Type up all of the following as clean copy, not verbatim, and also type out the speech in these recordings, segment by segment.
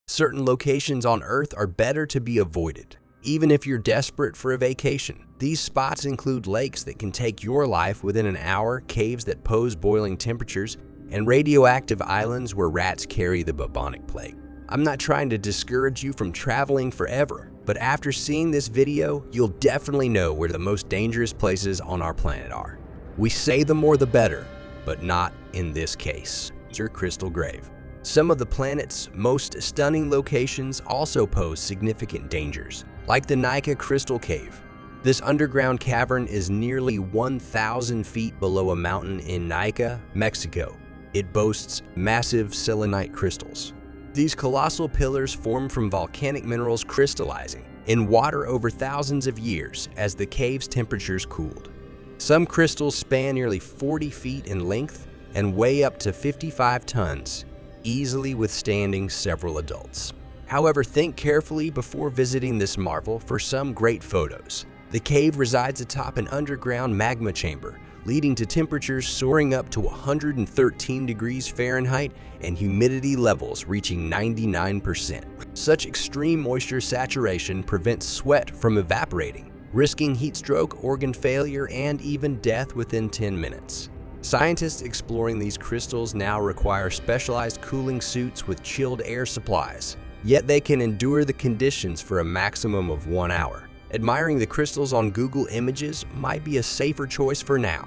Certain locations on Earth are better to be avoided, even if you're desperate for a vacation. These spots include lakes that can take your life within an hour, caves that pose boiling temperatures, and radioactive islands where rats carry the bubonic plague. I'm not trying to discourage you from traveling forever, but after seeing this video, you'll definitely know where the most dangerous places on our planet are. We say the more the better, but not in this case. Your Crystal Grave. Some of the planet's most stunning locations also pose significant dangers, like the Naica Crystal Cave. This underground cavern is nearly 1,000 feet below a mountain in Naica, Mexico. It boasts massive selenite crystals. These colossal pillars form from volcanic minerals crystallizing in water over thousands of years as the cave's temperatures cooled. Some crystals span nearly 40 feet in length and weigh up to 55 tons, easily withstanding several adults. However, think carefully before visiting this marvel for some great photos. The cave resides atop an underground magma chamber, leading to temperatures soaring up to 113 degrees Fahrenheit and humidity levels reaching 99%. Such extreme moisture saturation prevents sweat from evaporating, risking heat stroke, organ failure, and even death within 10 minutes. Scientists exploring these crystals now require specialized cooling suits with chilled air supplies, yet they can endure the conditions for a maximum of 1 hour. Admiring the crystals on Google Images might be a safer choice for now.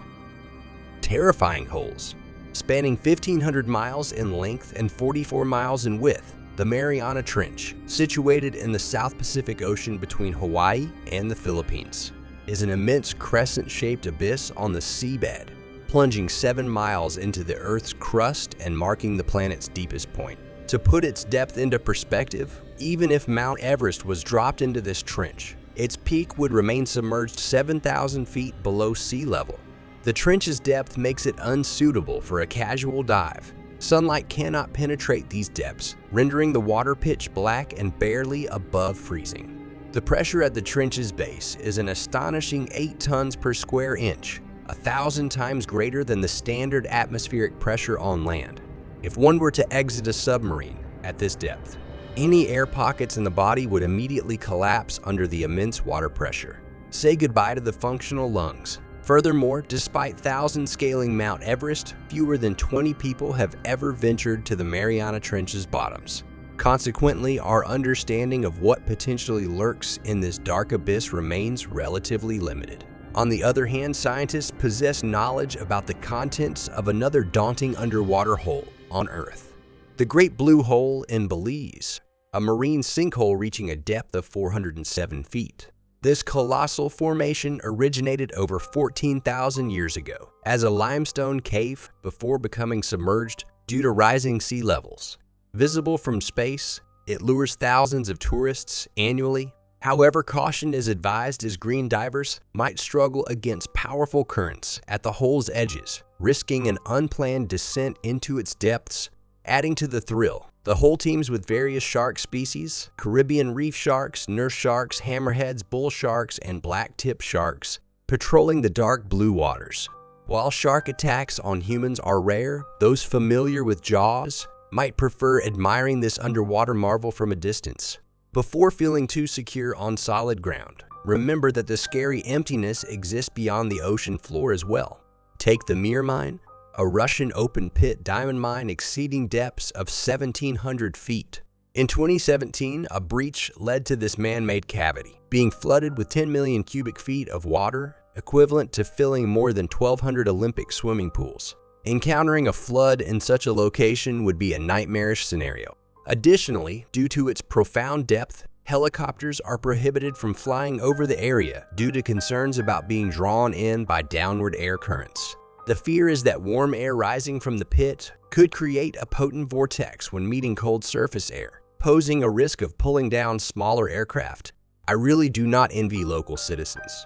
Terrifying holes. Spanning 1,500 miles in length and 44 miles in width, the Mariana Trench, situated in the South Pacific Ocean between Hawaii and the Philippines, is an immense crescent-shaped abyss on the seabed, plunging 7 miles into the Earth's crust and marking the planet's deepest point. To put its depth into perspective, even if Mount Everest was dropped into this trench, its peak would remain submerged 7,000 feet below sea level. The trench's depth makes it unsuitable for a casual dive. Sunlight cannot penetrate these depths, rendering the water pitch black and barely above freezing. The pressure at the trench's base is an astonishing 8 tons per square inch, 1,000 times greater than the standard atmospheric pressure on land. If one were to exit a submarine at this depth, any air pockets in the body would immediately collapse under the immense water pressure. Say goodbye to the functional lungs. Furthermore, despite thousands scaling Mount Everest, fewer than 20 people have ever ventured to the Mariana Trench's bottoms. Consequently, our understanding of what potentially lurks in this dark abyss remains relatively limited. On the other hand, scientists possess knowledge about the contents of another daunting underwater hole on Earth. The Great Blue Hole in Belize, a marine sinkhole reaching a depth of 407 feet. This colossal formation originated over 14,000 years ago as a limestone cave before becoming submerged due to rising sea levels. Visible from space, it lures thousands of tourists annually. However, caution is advised as green divers might struggle against powerful currents at the hole's edges, risking an unplanned descent into its depths. Adding to the thrill, the hole teams with various shark species: Caribbean reef sharks, nurse sharks, hammerheads, bull sharks, and black-tip sharks, patrolling the dark blue waters. While shark attacks on humans are rare, those familiar with Jaws might prefer admiring this underwater marvel from a distance. Before feeling too secure on solid ground, remember that the scary emptiness exists beyond the ocean floor as well. Take the Mir Mine, a Russian open-pit diamond mine exceeding depths of 1,700 feet. In 2017, a breach led to this man-made cavity being flooded with 10 million cubic feet of water, equivalent to filling more than 1,200 Olympic swimming pools. Encountering a flood in such a location would be a nightmarish scenario. Additionally, due to its profound depth, helicopters are prohibited from flying over the area due to concerns about being drawn in by downward air currents. The fear is that warm air rising from the pit could create a potent vortex when meeting cold surface air, posing a risk of pulling down smaller aircraft. I really do not envy local citizens.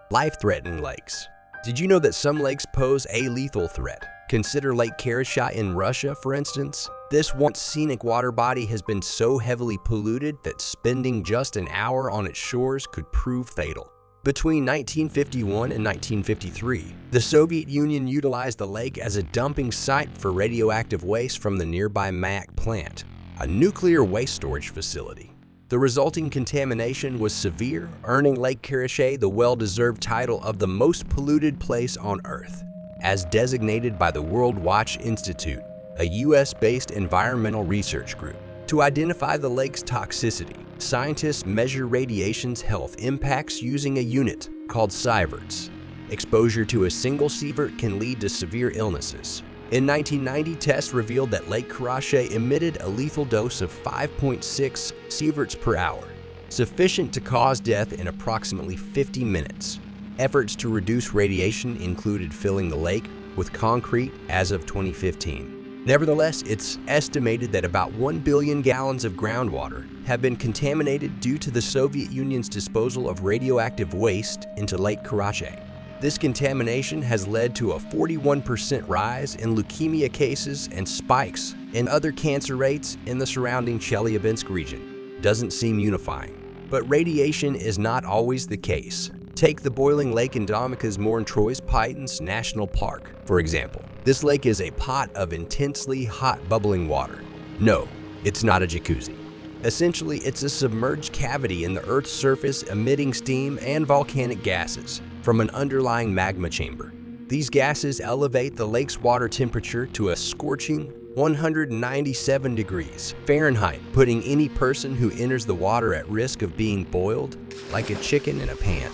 Life-threatening lakes. Did you know that some lakes pose a lethal threat? Consider Lake Karasha in Russia, for instance. This once scenic water body has been so heavily polluted that spending just an hour on its shores could prove fatal. Between 1951 and 1953, the Soviet Union utilized the lake as a dumping site for radioactive waste from the nearby Mayak plant. a nuclear waste storage facility. The resulting contamination was severe, earning Lake Karachay the well-deserved title of the most polluted place on Earth, as designated by the World Watch Institute, a US-based environmental research group. To identify the lake's toxicity, scientists measure radiation's health impacts using a unit called sieverts. Exposure to a single sievert can lead to severe illnesses. In 1990, tests revealed that Lake Karachay emitted a lethal dose of 5.6 sieverts per hour, sufficient to cause death in approximately 50 minutes. Efforts to reduce radiation included filling the lake with concrete as of 2015. Nevertheless, it's estimated that about 1 billion gallons of groundwater have been contaminated due to the Soviet Union's disposal of radioactive waste into Lake Karachay. This contamination has led to a 41% rise in leukemia cases and spikes in other cancer rates in the surrounding Chelyabinsk region. Doesn't seem unifying. But radiation is not always the case. Take the boiling lake in Dominica's Morne-Trois-Pitons National Park, for example. This lake is a pot of intensely hot bubbling water. No, it's not a jacuzzi. Essentially, it's a submerged cavity in the Earth's surface emitting steam and volcanic gases from an underlying magma chamber. These gases elevate the lake's water temperature to a scorching 197 degrees Fahrenheit, putting any person who enters the water at risk of being boiled like a chicken in a pan.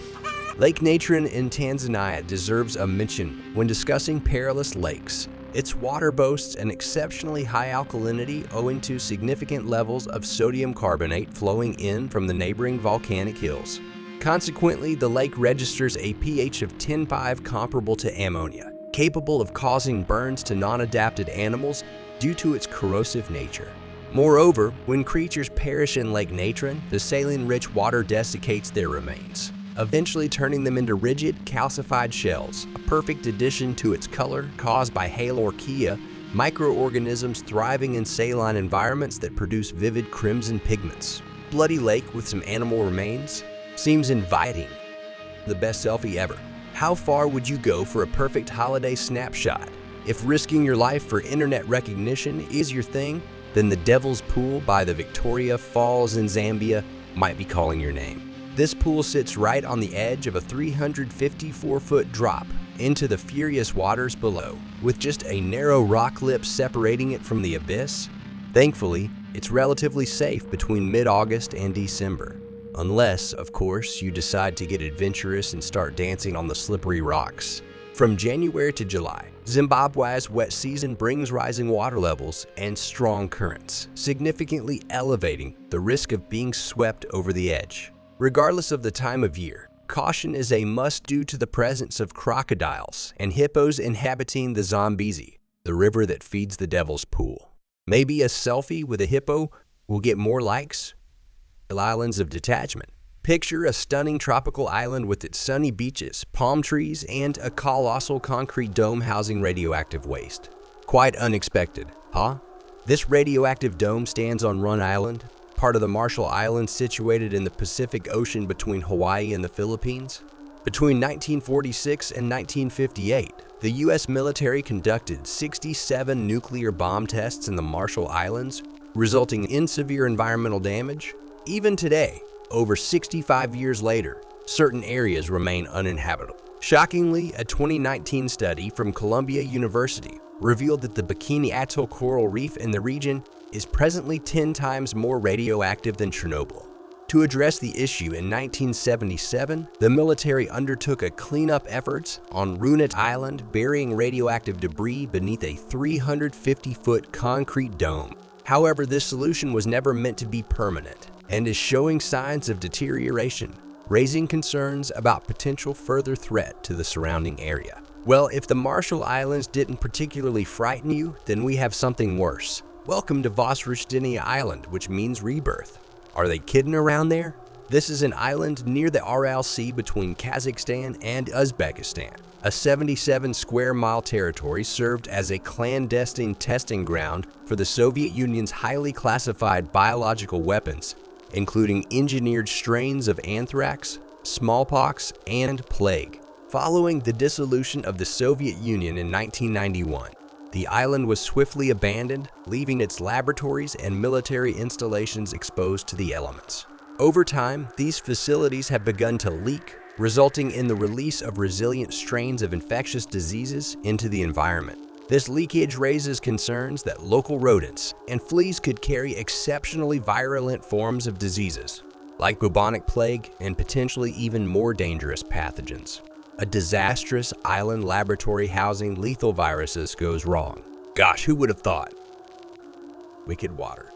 Lake Natron in Tanzania deserves a mention when discussing perilous lakes. Its water boasts an exceptionally high alkalinity owing to significant levels of sodium carbonate flowing in from the neighboring volcanic hills. Consequently, the lake registers a pH of 10.5 comparable to ammonia, capable of causing burns to non-adapted animals due to its corrosive nature. Moreover, when creatures perish in Lake Natron, the saline-rich water desiccates their remains, eventually turning them into rigid, calcified shells, a perfect addition to its color caused by Halorchia, microorganisms thriving in saline environments that produce vivid crimson pigments. Bloody lake with some animal remains seems inviting. The best selfie ever. How far would you go for a perfect holiday snapshot? If risking your life for internet recognition is your thing, then the Devil's Pool by the Victoria Falls in Zambia might be calling your name. This pool sits right on the edge of a 354-foot drop into the furious waters below, with just a narrow rock lip separating it from the abyss. Thankfully, it's relatively safe between mid-August and December. Unless, of course, you decide to get adventurous and start dancing on the slippery rocks. From January to July, Zimbabwe's wet season brings rising water levels and strong currents, significantly elevating the risk of being swept over the edge. Regardless of the time of year, caution is a must due to the presence of crocodiles and hippos inhabiting the Zambezi, the river that feeds the Devil's Pool. Maybe a selfie with a hippo will get more likes. Islands of detachment. Picture a stunning tropical island with its sunny beaches, palm trees, and a colossal concrete dome housing radioactive waste. Quite unexpected, huh? This radioactive dome stands on Run Island, part of the Marshall Islands situated in the Pacific Ocean between Hawaii and the Philippines. Between 1946 and 1958, the U.S. military conducted 67 nuclear bomb tests in the Marshall Islands, resulting in severe environmental damage. Even today, over 65 years later, certain areas remain uninhabitable. Shockingly, a 2019 study from Columbia University revealed that the Bikini Atoll coral reef in the region is presently 10 times more radioactive than Chernobyl. To address the issue in 1977, the military undertook a cleanup efforts on Runit Island, burying radioactive debris beneath a 350-foot concrete dome. However, this solution was never meant to be permanent and is showing signs of deterioration, raising concerns about potential further threat to the surrounding area. Well, if the Marshall Islands didn't particularly frighten you, then we have something worse. Welcome to Vosroshdeniya Island, which means rebirth. Are they kidding around there? This is an island near the Aral Sea between Kazakhstan and Uzbekistan. A 77 square mile territory served as a clandestine testing ground for the Soviet Union's highly classified biological weapons, including engineered strains of anthrax, smallpox, and plague. Following the dissolution of the Soviet Union in 1991, The island was swiftly abandoned, leaving its laboratories and military installations exposed to the elements. Over time, these facilities have begun to leak, resulting in the release of resilient strains of infectious diseases into the environment. This leakage raises concerns that local rodents and fleas could carry exceptionally virulent forms of diseases, like bubonic plague and potentially even more dangerous pathogens. A disastrous island laboratory housing lethal viruses goes wrong. Gosh, who would have thought? Wicked water.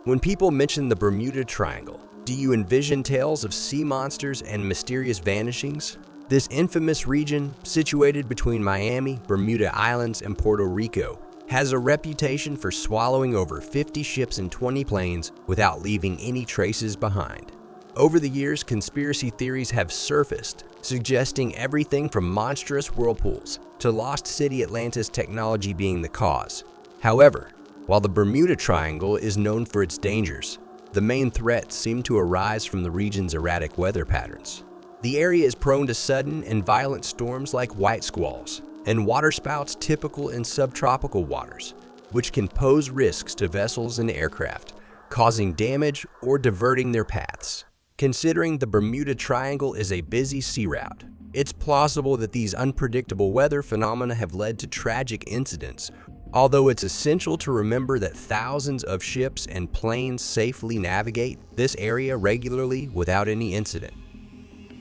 When people mention the Bermuda Triangle, do you envision tales of sea monsters and mysterious vanishings? This infamous region, situated between Miami, Bermuda Islands, and Puerto Rico, has a reputation for swallowing over 50 ships and 20 planes without leaving any traces behind. Over the years, conspiracy theories have surfaced, suggesting everything from monstrous whirlpools to lost city Atlantis technology being the cause. However, while the Bermuda Triangle is known for its dangers, the main threats seem to arise from the region's erratic weather patterns. The area is prone to sudden and violent storms like white squalls and waterspouts typical in subtropical waters, which can pose risks to vessels and aircraft, causing damage or diverting their paths. Considering the Bermuda Triangle is a busy sea route, it's plausible that these unpredictable weather phenomena have led to tragic incidents, although it's essential to remember that thousands of ships and planes safely navigate this area regularly without any incident.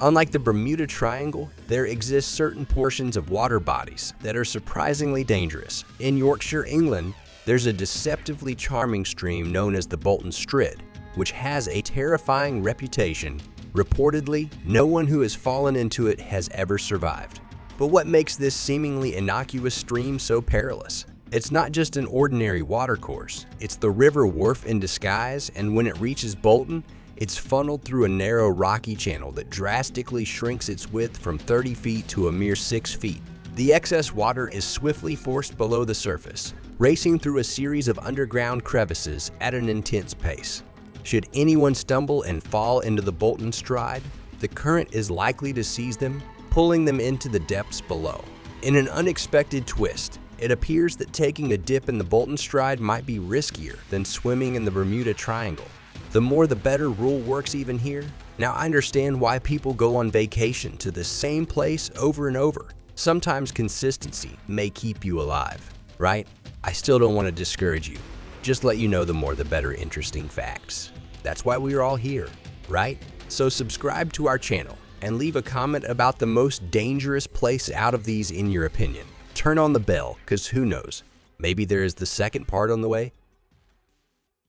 Unlike the Bermuda Triangle, there exist certain portions of water bodies that are surprisingly dangerous. In Yorkshire, England, there's a deceptively charming stream known as the Bolton Strid, which has a terrifying reputation. Reportedly, no one who has fallen into it has ever survived. But what makes this seemingly innocuous stream so perilous? It's not just an ordinary watercourse, it's the river wharf in disguise, and when it reaches Bolton, it's funneled through a narrow rocky channel that drastically shrinks its width from 30 feet to a mere 6 feet. The excess water is swiftly forced below the surface, racing through a series of underground crevices at an intense pace. Should anyone stumble and fall into the Bolton Stride, the current is likely to seize them, pulling them into the depths below. In an unexpected twist, it appears that taking a dip in the Bolton Stride might be riskier than swimming in the Bermuda Triangle. The more the better rule works even here. Now I understand why people go on vacation to the same place over and over. Sometimes consistency may keep you alive, right? I still don't want to discourage you. Just let you know the more the better interesting facts. That's why we're all here, right? So subscribe to our channel and leave a comment about the most dangerous place out of these in your opinion. Turn on the bell, because who knows, maybe there is the second part on the way.